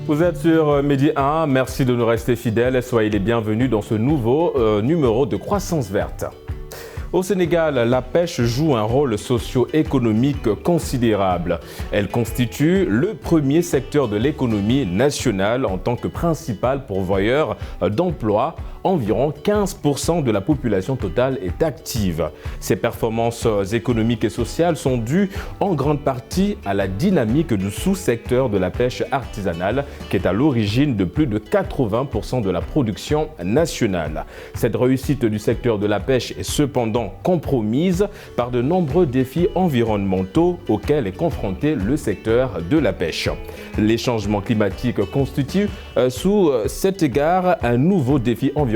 Vous êtes sur Midi 1, merci de nous rester fidèles et soyez les bienvenus dans ce nouveau numéro de Croissance Verte. Au Sénégal, la pêche joue un rôle socio-économique considérable. Elle constitue le premier secteur de l'économie nationale en tant que principal pourvoyeur d'emplois. Environ 15% de la population totale est active. Ces performances économiques et sociales sont dues en grande partie à la dynamique du sous-secteur de la pêche artisanale qui est à l'origine de plus de 80% de la production nationale. Cette réussite du secteur de la pêche est cependant compromise par de nombreux défis environnementaux auxquels est confronté le secteur de la pêche. Les changements climatiques constituent sous cet égard un nouveau défi environnemental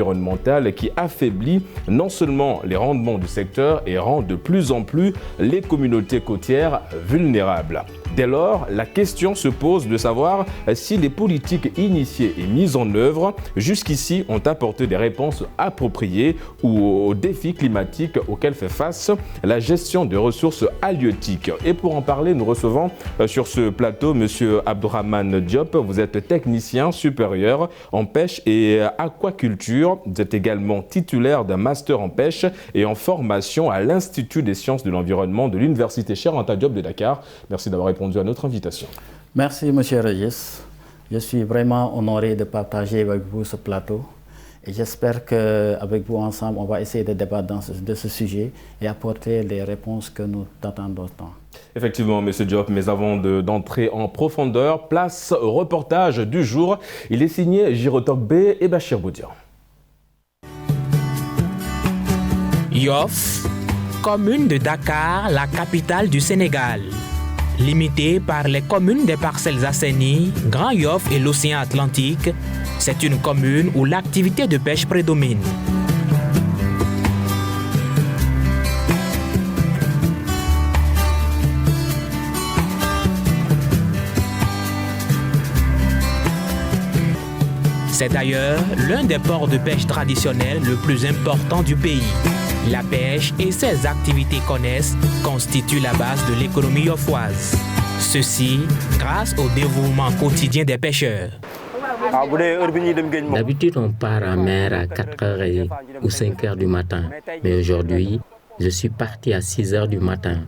qui affaiblit non seulement les rendements du secteur et rend de plus en plus les communautés côtières vulnérables. Dès lors, la question se pose de savoir si les politiques initiées et mises en œuvre jusqu'ici ont apporté des réponses appropriées aux défis climatiques auxquels fait face la gestion des ressources halieutiques. Et pour en parler, nous recevons sur ce plateau M. Abdourahmane Diop. Vous êtes technicien supérieur en pêche et aquaculture. Vous êtes également titulaire d'un master en pêche et en formation à l'Institut des sciences de l'environnement de l'Université Cheikh Anta Diop de Dakar. Merci d'avoir répondu à notre invitation. Merci M. Reyes. Je suis vraiment honoré de partager avec vous ce plateau et j'espère qu'avec vous ensemble, on va essayer de débattre de ce sujet et apporter les réponses que nous attendons tant. Effectivement, M. Diop, mais avant d'entrer en profondeur, place au reportage du jour. Il est signé Girotokbe et Bachir Boudia. Yoff, commune de Dakar, la capitale du Sénégal. Limitée par les communes des Parcelles Assainies, Grand Yoff et l'océan Atlantique, c'est une commune où l'activité de pêche prédomine. C'est d'ailleurs l'un des ports de pêche traditionnels le plus important du pays. La pêche et ses activités connexes constituent la base de l'économie yoffoise. Ceci grâce au dévouement quotidien des pêcheurs. D'habitude, on part en mer à 4h ou 5h du matin. Mais aujourd'hui, je suis parti à 6h du matin.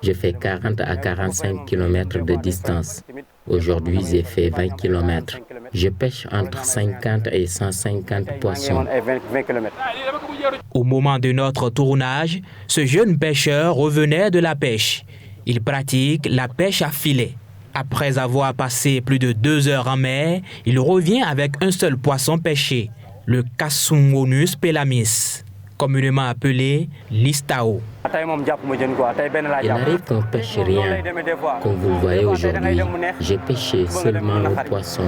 J'ai fait 40 à 45 km de distance. Aujourd'hui, j'ai fait 20 km. Je pêche entre 50 et 150 poissons. Au moment de notre tournage, ce jeune pêcheur revenait de la pêche. Il pratique la pêche à filet. Après avoir passé plus de 2 heures en mer, il revient avec un seul poisson pêché, le Cassungonus pelamis, communément appelé l'istao. Il arrive qu'on pêche rien. Comme vous le voyez aujourd'hui, j'ai pêché seulement le poisson.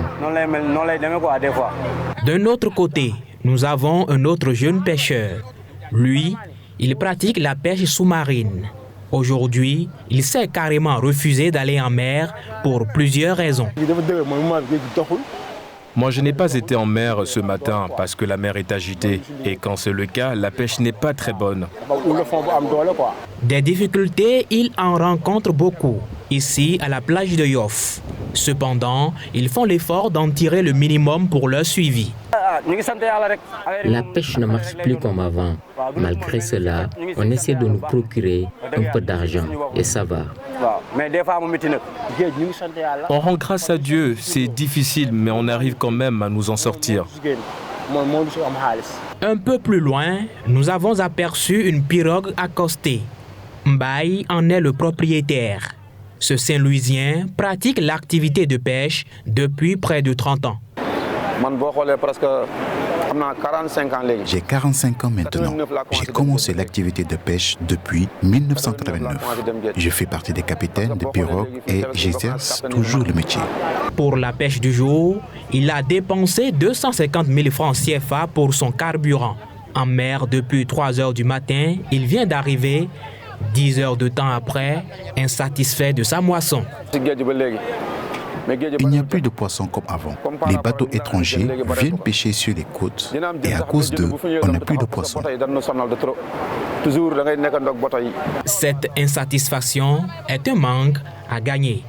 D'un autre côté, nous avons un autre jeune pêcheur. Lui, il pratique la pêche sous-marine. Aujourd'hui, il s'est carrément refusé d'aller en mer pour plusieurs raisons. Moi, je n'ai pas été en mer ce matin parce que la mer est agitée. Et quand c'est le cas, la pêche n'est pas très bonne. Des difficultés, il en rencontre beaucoup, ici à la plage de Yoff. Cependant, ils font l'effort d'en tirer le minimum pour leur suivi. La pêche ne marche plus comme avant. Malgré cela, on essaie de nous procurer un peu d'argent et ça va. On rend grâce à Dieu, c'est difficile, mais on arrive quand même à nous en sortir. Un peu plus loin, nous avons aperçu une pirogue accostée. Mbaye en est le propriétaire. Ce Saint-Louisien pratique l'activité de pêche depuis près de 30 ans. J'ai 45 ans maintenant. J'ai commencé l'activité de pêche depuis 1989. Je fais partie des capitaines de pirogues et j'exerce toujours le métier. Pour la pêche du jour, il a dépensé 250 000 francs CFA pour son carburant. En mer depuis 3 heures du matin, il vient d'arriver 10 heures de temps après, insatisfait de sa moisson. Il n'y a plus de poissons comme avant. Les bateaux étrangers viennent pêcher sur les côtes et à cause d'eux, on n'a plus de poissons. Cette insatisfaction est un manque à gagner.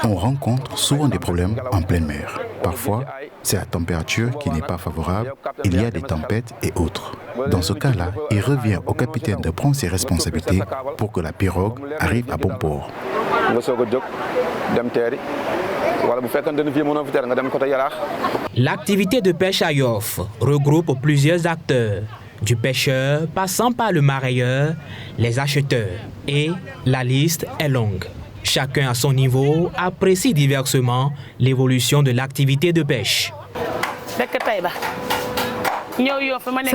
On rencontre souvent des problèmes en pleine mer. Parfois, c'est la température qui n'est pas favorable, il y a des tempêtes et autres. Dans ce cas-là, il revient au capitaine de prendre ses responsabilités pour que la pirogue arrive à bon port. L'activité de pêche à Yoff regroupe plusieurs acteurs, du pêcheur passant par le marailleur, les acheteurs, et la liste est longue. Chacun à son niveau apprécie diversement l'évolution de l'activité de pêche. Ça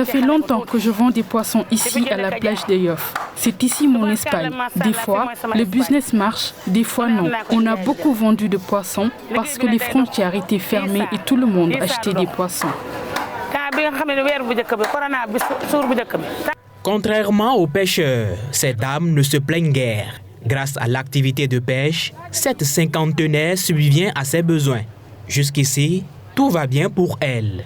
fait longtemps que je vends des poissons ici à la plage de Yoff. C'est ici mon Espagne. Des fois, le business marche, des fois non. On a beaucoup vendu de poissons parce que les frontières étaient fermées et tout le monde achetait des poissons. Contrairement aux pêcheurs, ces dames ne se plaignent guère. Grâce à l'activité de pêche, cette cinquantenaire subvient à ses besoins. Jusqu'ici, tout va bien pour elle.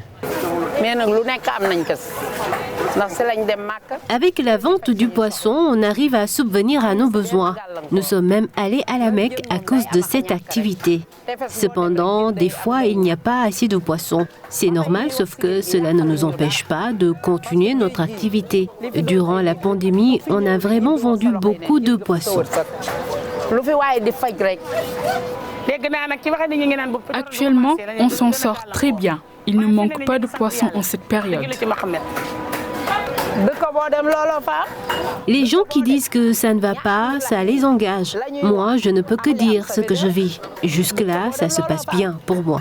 Avec la vente du poisson, on arrive à subvenir à nos besoins. Nous sommes même allés à la Mecque à cause de cette activité. Cependant, des fois, il n'y a pas assez de poissons. C'est normal, sauf que cela ne nous empêche pas de continuer notre activité. Durant la pandémie, on a vraiment vendu beaucoup de poissons. Actuellement, on s'en sort très bien. Il ne manque pas de poissons en cette période. Les gens qui disent que ça ne va pas, ça les engage. Moi, je ne peux que dire ce que je vis. Jusque-là, ça se passe bien pour moi.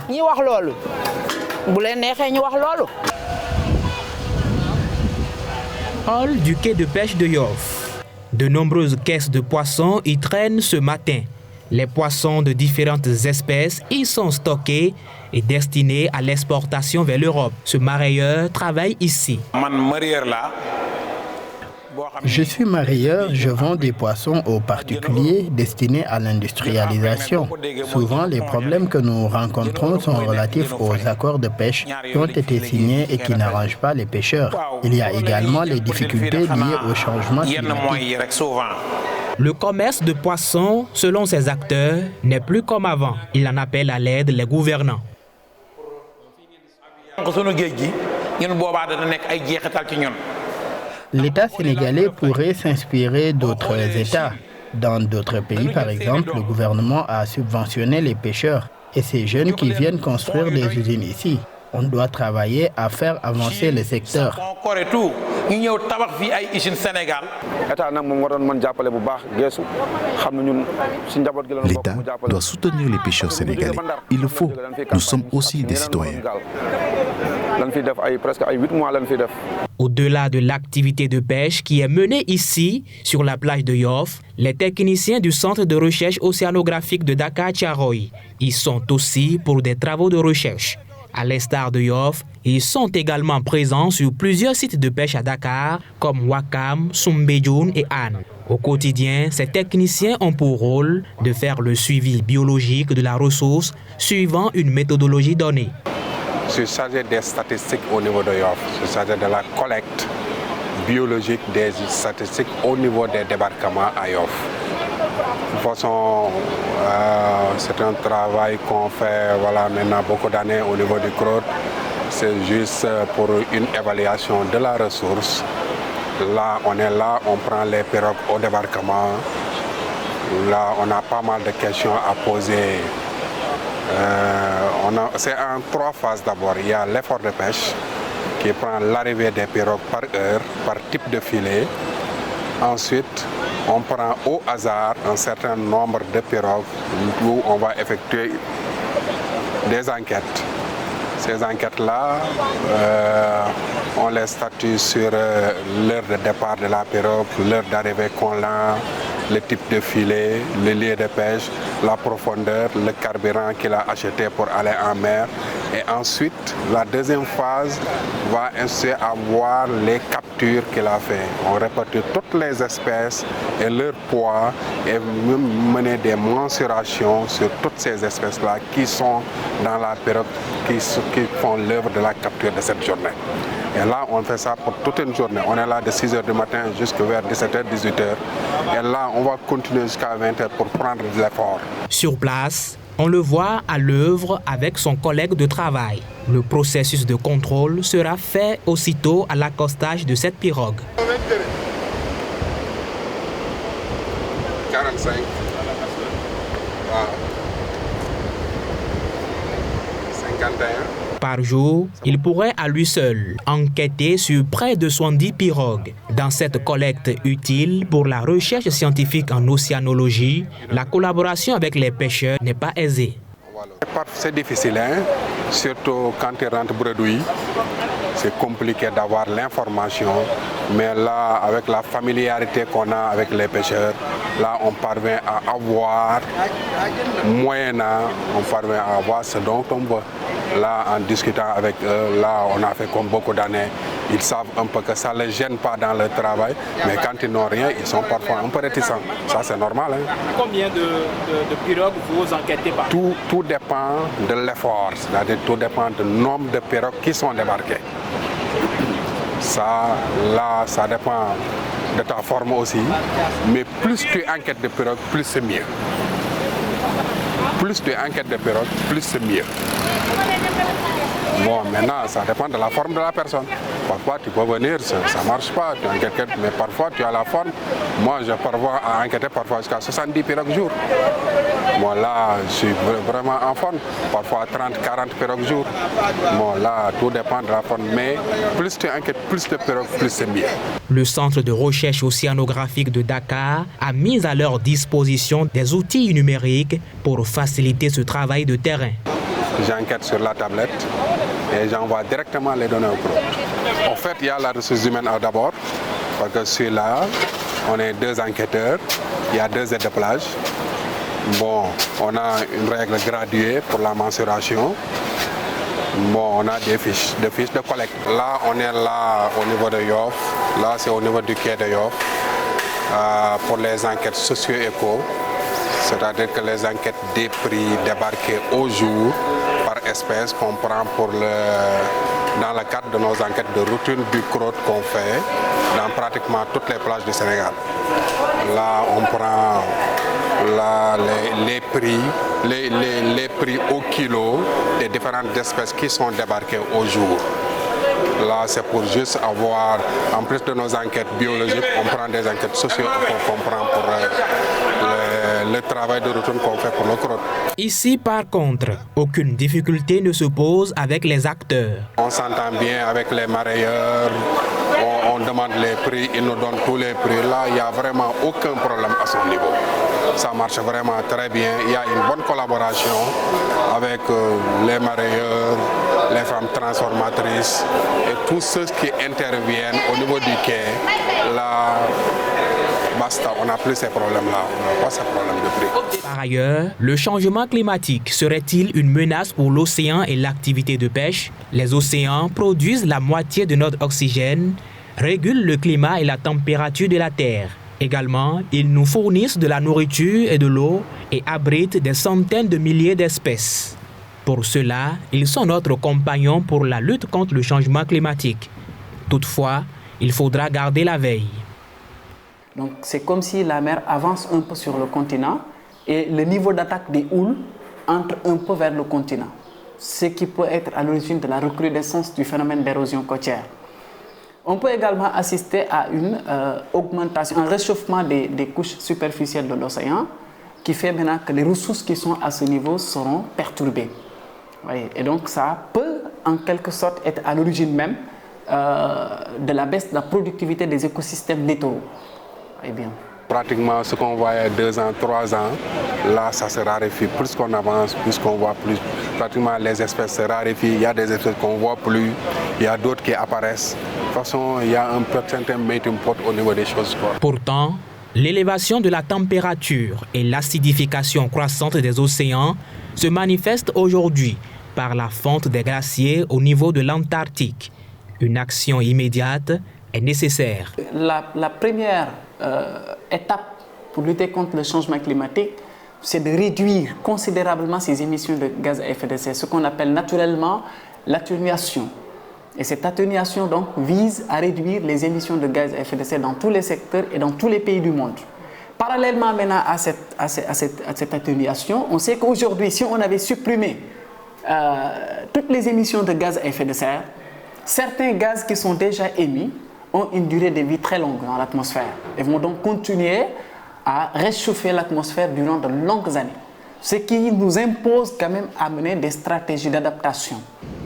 Hall du quai de pêche de Yoff. De nombreuses caisses de poissons y traînent ce matin. Les poissons de différentes espèces y sont stockés et destinés à l'exportation vers l'Europe. Ce marailleur travaille ici. Je suis marailleur, je vends des poissons aux particuliers destinés à l'industrialisation. Souvent, les problèmes que nous rencontrons sont relatifs aux accords de pêche qui ont été signés et qui n'arrangent pas les pêcheurs. Il y a également les difficultés liées au changement climatique. Le commerce de poissons, selon ses acteurs, n'est plus comme avant. Il en appelle à l'aide les gouvernants. L'État sénégalais pourrait s'inspirer d'autres États. Dans d'autres pays, par exemple, le gouvernement a subventionné les pêcheurs et ces jeunes qui viennent construire des usines ici. On doit travailler à faire avancer le secteur. L'État doit soutenir les pêcheurs sénégalais. Il le faut. Nous sommes aussi des citoyens. Au-delà de l'activité de pêche qui est menée ici, sur la plage de Yoff, les techniciens du Centre de recherche océanographique de Dakar-Thiaroye y sont aussi pour des travaux de recherche. À l'instar de Yoff, ils sont également présents sur plusieurs sites de pêche à Dakar, comme Ouakam, Soumbédioune et Anne. Au quotidien, ces techniciens ont pour rôle de faire le suivi biologique de la ressource suivant une méthodologie donnée. Je suis chargé des statistiques au niveau de Yoff. Je suis chargé de la collecte biologique des statistiques au niveau des débarquements à Yoff. De toute façon, c'est un travail qu'on fait maintenant beaucoup d'années au niveau du CROD. C'est juste pour une évaluation de la ressource. Là, on prend les pirogues au débarquement. Là, on a pas mal de questions à poser. C'est en 3 phases d'abord. Il y a l'effort de pêche qui prend l'arrivée des pirogues par heure, par type de filet. Ensuite, on prend au hasard un certain nombre de pirogues où on va effectuer des enquêtes. Ces enquêtes-là, on les statue sur l'heure de départ de la pirogue, l'heure d'arrivée qu'on lance, le type de filet, le lieu de pêche, la profondeur, le carburant qu'il a acheté pour aller en mer. Et ensuite, la deuxième phase va ainsi avoir les captures qu'il a fait. On répartit toutes les espèces et leur poids et mener des mensurations sur toutes ces espèces-là qui sont dans la pirogue, qui font l'œuvre de la capture de cette journée. Et là, on fait ça pour toute une journée. On est là de 6h du matin jusqu'à vers 17h, 18h. Et là, on va continuer jusqu'à 20h pour prendre de l'effort. Sur place, on le voit à l'œuvre avec son collègue de travail. Le processus de contrôle sera fait aussitôt à l'accostage de cette pirogue. 45. Wow. 51. Par jour, il pourrait à lui seul enquêter sur près de 70 pirogues. Dans cette collecte utile pour la recherche scientifique en océanologie, la collaboration avec les pêcheurs n'est pas aisée. C'est difficile, hein? Surtout quand tu rentres bredouille. C'est compliqué d'avoir l'information, mais là, avec la familiarité qu'on a avec les pêcheurs, là, on parvient à avoir, moyennant, on parvient à avoir ce dont on veut. Là, en discutant avec eux, là, on a fait comme beaucoup d'années. Ils savent un peu que ça ne les gêne pas dans leur travail, mais quand ils n'ont rien, ils sont parfois un peu réticents. Ça, c'est normal. Hein? Combien de pirogues vous enquêtez par jour? Tout dépend de l'effort, c'est-à-dire tout dépend du nombre de pirogues qui sont débarquées. Ça, là, ça dépend de ta forme aussi, mais plus tu enquêtes de pirogues, plus c'est mieux. Plus tu enquêtes de pirogues, plus c'est mieux. Bon, maintenant, ça dépend de la forme de la personne. Parfois, tu peux venir, ça ne marche pas, tu enquêtes, mais parfois, tu as la forme. Moi, je parviens à enquêter parfois jusqu'à 70 pirogues jour. Moi, là, je suis vraiment en forme. Parfois, 30, 40 pirogues jour. Bon, là, tout dépend de la forme. Mais plus tu enquêtes, plus de pirogues, plus c'est mieux. Le Centre de recherche océanographique de Dakar a mis à leur disposition des outils numériques pour faciliter ce travail de terrain. J'enquête sur la tablette et j'envoie directement les données au groupe. En fait, il y a la ressource humaine d'abord, parce que celui-là, on est 2 enquêteurs, il y a 2 aides de plage. Bon, on a une règle graduée pour la mensuration. Bon, on a des fiches de collecte. Là, on est là au niveau de Yoff, là c'est au niveau du quai de Yoff, pour les enquêtes socio-éco. C'est-à-dire que les enquêtes des prix débarqués au jour par espèce qu'on prend dans le cadre de nos enquêtes de routine du CROT qu'on fait dans pratiquement toutes les plages du Sénégal. Là, on prend les prix au kilo des différentes espèces qui sont débarquées au jour. Là, c'est pour juste avoir, en plus de nos enquêtes biologiques, on prend des enquêtes socio-économiques qu'on prend pour le travail de routine qu'on fait pour le CROT. Ici, par contre, aucune difficulté ne se pose avec les acteurs. On s'entend bien avec les marailleurs, on demande les prix, ils nous donnent tous les prix. Là, il n'y a vraiment aucun problème à son niveau. Ça marche vraiment très bien. Il y a une bonne collaboration avec les marailleurs, les femmes transformatrices et tous ceux qui interviennent au niveau du quai. Là, basta, on n'a plus ces problèmes-là, on n'a pas ces problèmes de prix. Par ailleurs, le changement climatique serait-il une menace pour l'océan et l'activité de pêche? Les océans produisent la moitié de notre oxygène, régulent le climat et la température de la Terre. Également, ils nous fournissent de la nourriture et de l'eau et abritent des centaines de milliers d'espèces. Pour cela, ils sont notre compagnon pour la lutte contre le changement climatique. Toutefois, il faudra garder la veille. Donc c'est comme si la mer avance un peu sur le continent et le niveau d'attaque des houles entre un peu vers le continent, ce qui peut être à l'origine de la recrudescence du phénomène d'érosion côtière. On peut également assister à une augmentation, un réchauffement des couches superficielles de l'océan qui fait maintenant que les ressources qui sont à ce niveau seront perturbées. Et donc ça peut en quelque sorte être à l'origine même de la baisse de la productivité des écosystèmes littoraux. Pratiquement ce qu'on voyait 2 ans, 3 ans, là ça se raréfie. Plus qu'on avance, plus qu'on voit plus. Pratiquement les espèces se raréfient. Il y a des espèces qu'on ne voit plus, il y a d'autres qui apparaissent. De toute façon, il y a un certain melting pot au niveau des choses. Pourtant, l'élévation de la température et l'acidification croissante des océans se manifestent aujourd'hui par la fonte des glaciers au niveau de l'Antarctique. Une action immédiate est nécessaire. La première étape pour lutter contre le changement climatique, c'est de réduire considérablement ces émissions de gaz à effet de serre, ce qu'on appelle naturellement l'atténuation. Et cette atténuation donc vise à réduire les émissions de gaz à effet de serre dans tous les secteurs et dans tous les pays du monde. Parallèlement maintenant à cette atténuation, on sait qu'aujourd'hui, si on avait supprimé toutes les émissions de gaz à effet de serre, certains gaz qui sont déjà émis ont une durée de vie très longue dans l'atmosphère et vont donc continuer à réchauffer l'atmosphère durant de longues années. Ce qui nous impose quand même à mener des stratégies d'adaptation.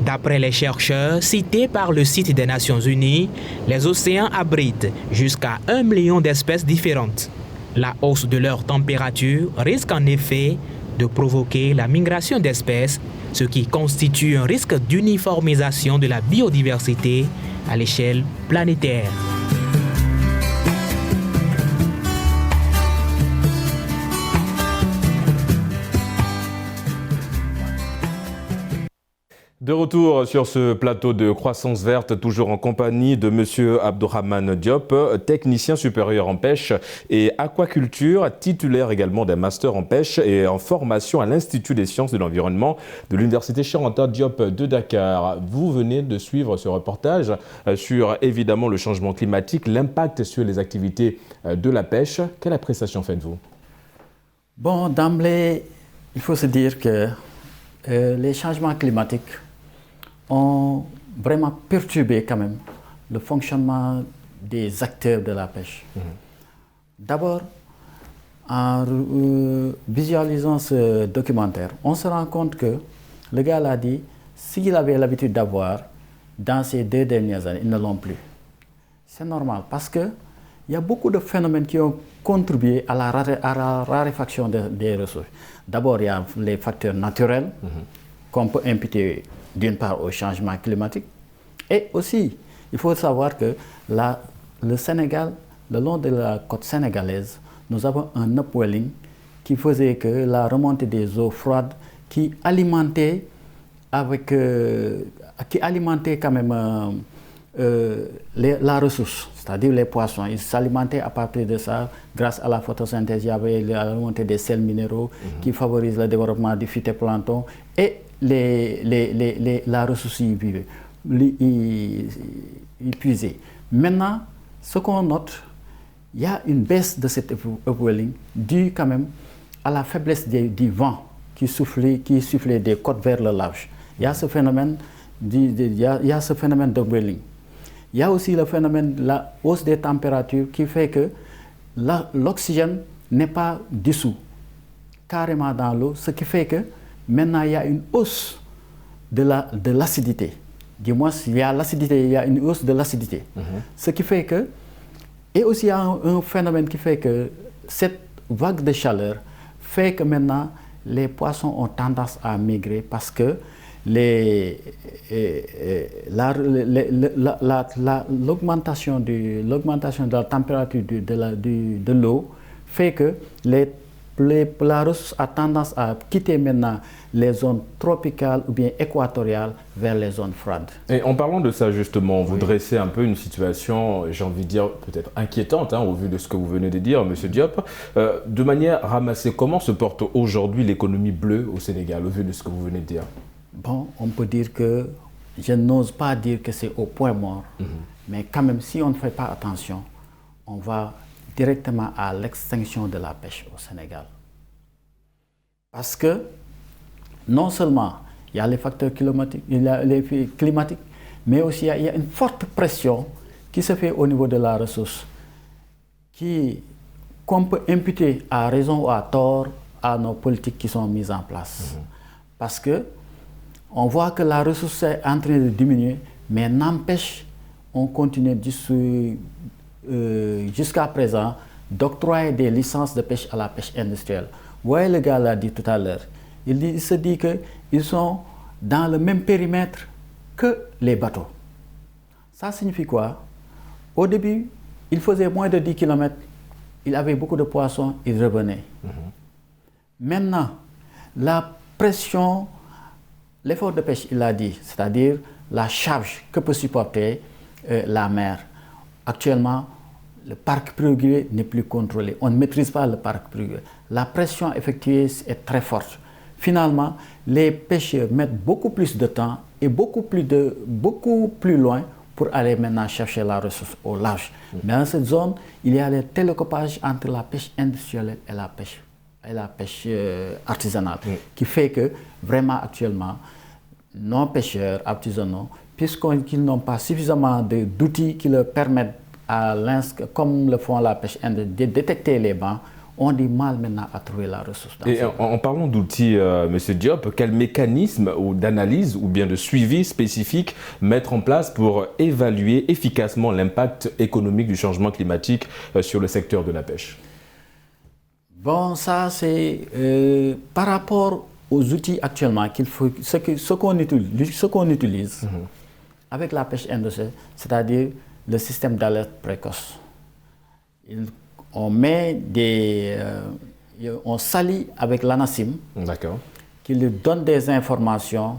D'après les chercheurs cités par le site des Nations Unies, les océans abritent jusqu'à 1 million d'espèces différentes. La hausse de leur température risque en effet de provoquer la migration d'espèces, ce qui constitue un risque d'uniformisation de la biodiversité à l'échelle planétaire. De retour sur ce plateau de Croissance Verte, toujours en compagnie de M. Abdourahmane Diop, technicien supérieur en pêche et aquaculture, titulaire également d'un master en pêche et en formation à l'Institut des sciences de l'environnement de l'Université Cheikh Anta Diop de Dakar. Vous venez de suivre ce reportage sur évidemment le changement climatique, l'impact sur les activités de la pêche. Quelle appréciation faites-vous? Bon, d'emblée, il faut se dire que les changements climatiques ont vraiment perturbé quand même le fonctionnement des acteurs de la pêche. D'abord, en visualisant ce documentaire, on se rend compte que le gars l'a dit, s'il avait l'habitude d'avoir dans ces 2 dernières années, ils ne l'ont plus. C'est normal parce qu'il y a beaucoup de phénomènes qui ont contribué à la raréfaction des ressources. D'abord, il y a les facteurs naturels qu'on peut imputer d'une part au changement climatique. Et aussi, il faut savoir que le Sénégal, le long de la côte sénégalaise, nous avons un upwelling qui faisait que la remontée des eaux froides qui alimentait quand même la ressource, c'est-à-dire les poissons. Ils s'alimentaient à partir de ça, grâce à la photosynthèse. Il y avait la remontée des sels minéraux qui favorisent le développement du phytoplancton et la ressource y vivait, y puisait. Maintenant, ce qu'on note, il y a une baisse de cet upwelling due quand même à la faiblesse du vent qui soufflait des côtes vers le large. Il y a ce phénomène d'upwelling. Il y a aussi le phénomène de la hausse des températures qui fait que l'oxygène n'est pas dissous carrément dans l'eau, ce qui fait que maintenant il y a une hausse de l'acidité. Du moins, il y a une hausse de l'acidité. Ce qui fait que, et aussi il y a un phénomène qui fait que cette vague de chaleur fait que maintenant les poissons ont tendance à migrer parce que l'augmentation de la température de l'eau fait que la ressource a tendance à quitter maintenant les zones tropicales ou bien équatoriales vers les zones froides. Et en parlant de ça justement, vous dressez un peu une situation, j'ai envie de dire peut-être inquiétante au vu de ce que vous venez de dire, M. Diop. De manière ramassée, comment se porte aujourd'hui l'économie bleue au Sénégal au vu de ce que vous venez de dire? Bon, on peut dire que, je n'ose pas dire que c'est au point mort, mais quand même, si on ne fait pas attention, on va directement à l'extinction de la pêche au Sénégal. Parce que, non seulement il y a les facteurs climatiques, mais aussi il y a une forte pression qui se fait au niveau de la ressource, qu'on peut imputer à raison ou à tort à nos politiques qui sont mises en place. Parce que on voit que la ressource est en train de diminuer, mais n'empêche, on continue jusqu'à présent d'octroyer des licences de pêche à la pêche industrielle. Vous voyez, le gars l'a dit tout à l'heure, il se dit qu'ils sont dans le même périmètre que les bateaux. Ça signifie quoi? Au début, il faisait moins de 10 km, il avait beaucoup de poissons, il revenait. Maintenant, la pression, l'effort de pêche, il l'a dit, c'est-à-dire la charge que peut supporter la mer. Actuellement, le parc protégé n'est plus contrôlé. On ne maîtrise pas le parc protégé. La pression effectuée est très forte. finalement, les pêcheurs mettent beaucoup plus de temps et beaucoup plus loin pour aller maintenant chercher la ressource au large. Mais dans cette zone, il y a le télécopage entre la pêche industrielle et la pêche artisanale, qui fait que vraiment actuellement, nos pêcheurs artisanaux, puisqu'ils n'ont pas suffisamment d'outils qui leur permettent, comme le font la pêche industrielle, de détecter les bancs, ont du mal maintenant à trouver la ressource. Et en parlant d'outils, M. Diop, quel mécanisme d'analyse ou bien de suivi spécifique mettre en place pour évaluer efficacement l'impact économique du changement climatique sur le secteur de la pêche? Bon, ça c'est par rapport aux outils actuellement, ce qu'on utilise avec la pêche industrielle, c'est-à-dire le système d'alerte précoce. On s'allie avec l'ANACIM, qui lui donne des informations.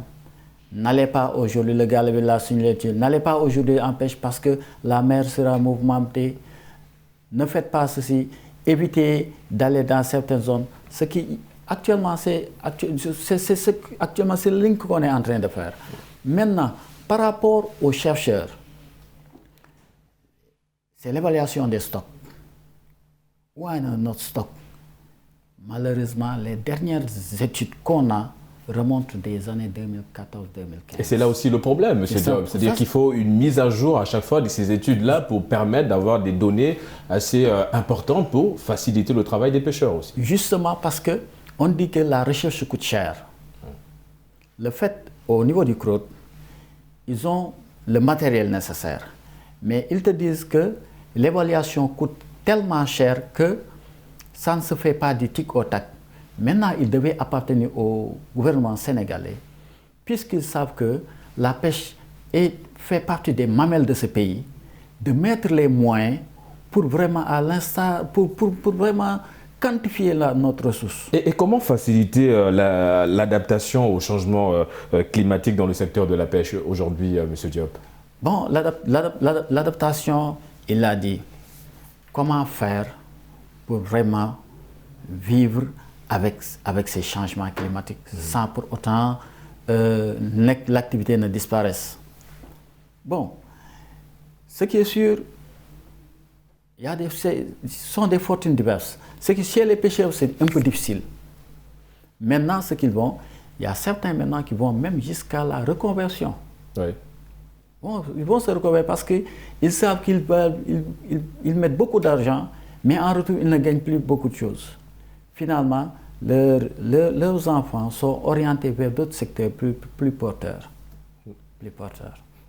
N'allez pas aujourd'hui, le gars l'a signalé, n'allez pas aujourd'hui en pêche parce que la mer sera mouvementée. Ne faites pas ceci, évitez d'aller dans certaines zones. Ce qui actuellement, c'est le link qu'on est en train de faire. Maintenant, par rapport aux chercheurs, c'est l'évaluation des stocks. Où est notre stock? Malheureusement, les dernières études qu'on a remontent des années 2014-2015. Et c'est là aussi le problème, M. Diop. C'est-à-dire qu'il faut une mise à jour à chaque fois de ces études-là pour permettre d'avoir des données assez importantes pour faciliter le travail des pêcheurs aussi. Justement parce qu'on dit que la recherche coûte cher. Le fait, au niveau du CROD, ils ont le matériel nécessaire. Mais ils te disent que l'évaluation coûte tellement cher que ça ne se fait pas du tic au tac. Maintenant, ils devaient appartenir au gouvernement sénégalais, puisqu'ils savent que la pêche fait partie des mamelles de ce pays, de mettre les moyens pour vraiment, à l'instant, pour vraiment quantifier notre ressource. Et comment faciliter l'adaptation au changement climatique dans le secteur de la pêche aujourd'hui, M. Diop? Bon, l'adaptation, il l'a dit. Comment faire pour vraiment vivre avec ces changements climatiques sans pour autant l'activité ne disparaisse? Bon, ce qui est sûr, ce sont des fortunes diverses. Ce qui chez les pêcheurs, c'est un peu difficile. Maintenant, il y a certains maintenant qui vont même jusqu'à la reconversion. Oui. Bon, ils vont se reconvertir parce qu'ils savent qu'ils mettent beaucoup d'argent, mais en retour, ils ne gagnent plus beaucoup de choses. Finalement, leurs enfants sont orientés vers d'autres secteurs plus porteurs.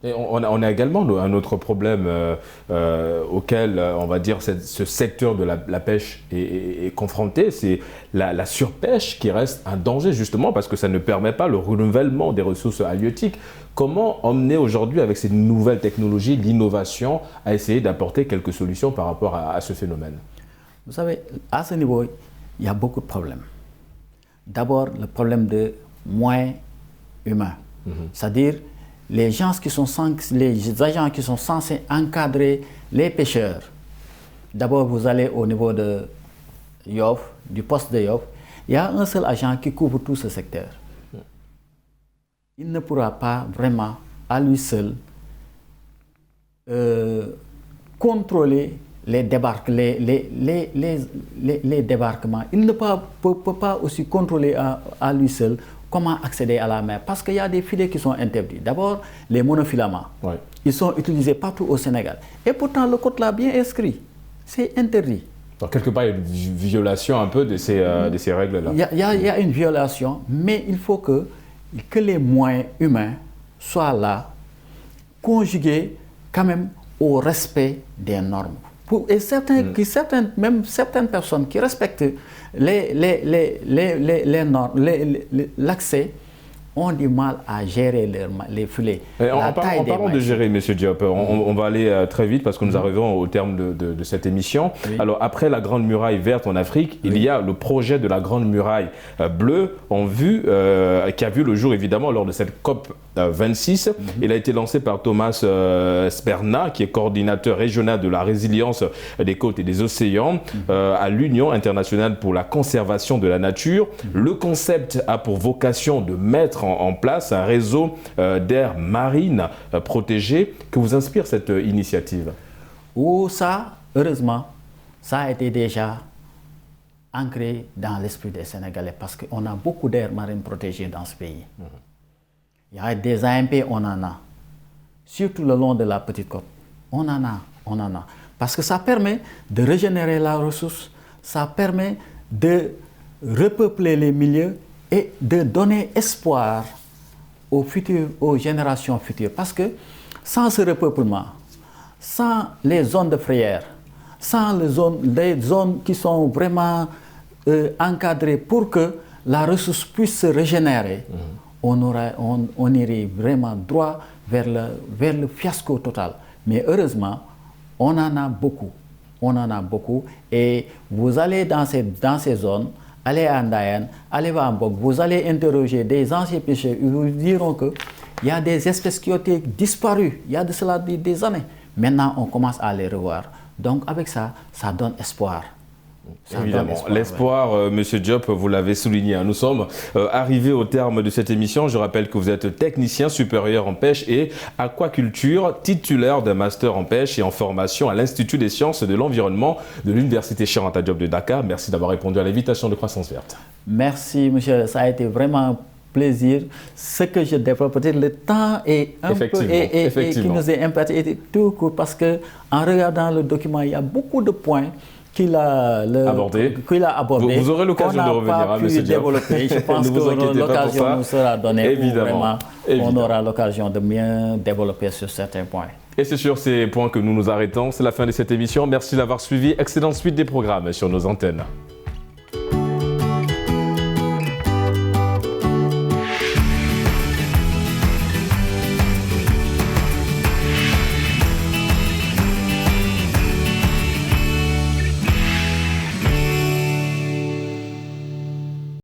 Et on a également un autre problème auquel, on va dire, ce secteur de la pêche est confronté, c'est la surpêche qui reste un danger justement parce que ça ne permet pas le renouvellement des ressources halieutiques. Comment emmener aujourd'hui avec ces nouvelles technologies, l'innovation, à essayer d'apporter quelques solutions par rapport à ce phénomène? Vous savez, à ce niveau, il y a beaucoup de problèmes. D'abord, le problème de moyens humains, c'est-à-dire les agents qui sont censés encadrer les pêcheurs. D'abord, vous allez au niveau de Yoff, du poste de Yoff, il y a un seul agent qui couvre tout ce secteur. Il ne pourra pas vraiment, à lui seul, contrôler les débarquements. Il ne peut pas aussi contrôler à lui seul comment accéder à la mer. Parce qu'il y a des filets qui sont interdits. D'abord, les monofilaments. Ouais. Ils sont utilisés partout au Sénégal. Et pourtant, le code l'a bien inscrit. C'est interdit. Donc, quelque part, il y a une violation un peu de ces règles-là. Il y a une violation, mais il faut que les moyens humains soient là, conjugués quand même au respect des normes. Et certaines personnes qui respectent les normes, l'accès ont du mal à gérer les filets. En parlant de gérer, M. Diop, on va aller très vite parce que nous arrivons au terme de cette émission. Oui. Alors, après la Grande Muraille verte en Afrique, il y a le projet de la Grande Muraille bleue qui a vu le jour évidemment lors de cette COP 26. Il a été lancé par Thomas Sperna, qui est coordinateur régional de la résilience des côtes et des océans à l'Union internationale pour la conservation de la nature. Le concept a pour vocation de mettre en place un réseau d'aires marines protégées. Que vous inspire cette initiative? Ça, heureusement, ça a été déjà ancré dans l'esprit des Sénégalais parce qu'on a beaucoup d'aires marines protégées dans ce pays. Il y a des AMP, on en a. Surtout le long de la petite côte. On en a. Parce que ça permet de régénérer la ressource, ça permet de repeupler les milieux et de donner espoir aux générations futures. Parce que sans ce repeuplement, sans les zones de frayère, sans les zones qui sont vraiment encadrées pour que la ressource puisse se régénérer, on irait vraiment droit vers le fiasco total. Mais heureusement, on en a beaucoup. Et vous allez dans ces zones, allez à Ndayan, allez à Mbok, vous allez interroger des anciens pêcheurs, ils vous diront qu'il y a des espèces qui ont été disparues, il y a de cela des années. Maintenant, on commence à les revoir. Donc, avec ça, ça donne espoir. Évidemment, l'espoir, Monsieur Diop, vous l'avez souligné. Nous sommes arrivés au terme de cette émission. Je rappelle que vous êtes technicien supérieur en pêche et aquaculture, titulaire d'un master en pêche et en formation à l'Institut des sciences de l'environnement de l'Université Cheikh Anta Diop de Dakar. Merci d'avoir répondu à l'invitation de Croissance Verte. Merci, monsieur. Ça a été vraiment un plaisir. Ce que je développe, peut-être le temps est un peu qui nous est imparti tout court parce que en regardant le document, il y a beaucoup de points qu'il a abordé. Vous aurez l'occasion de revenir, M. Diop. Je pense que l'occasion nous sera donnée. Évidemment. On aura l'occasion de bien développer sur certains points. Et c'est sur ces points que nous nous arrêtons. C'est la fin de cette émission. Merci d'avoir suivi. Excellente suite des programmes sur nos antennes.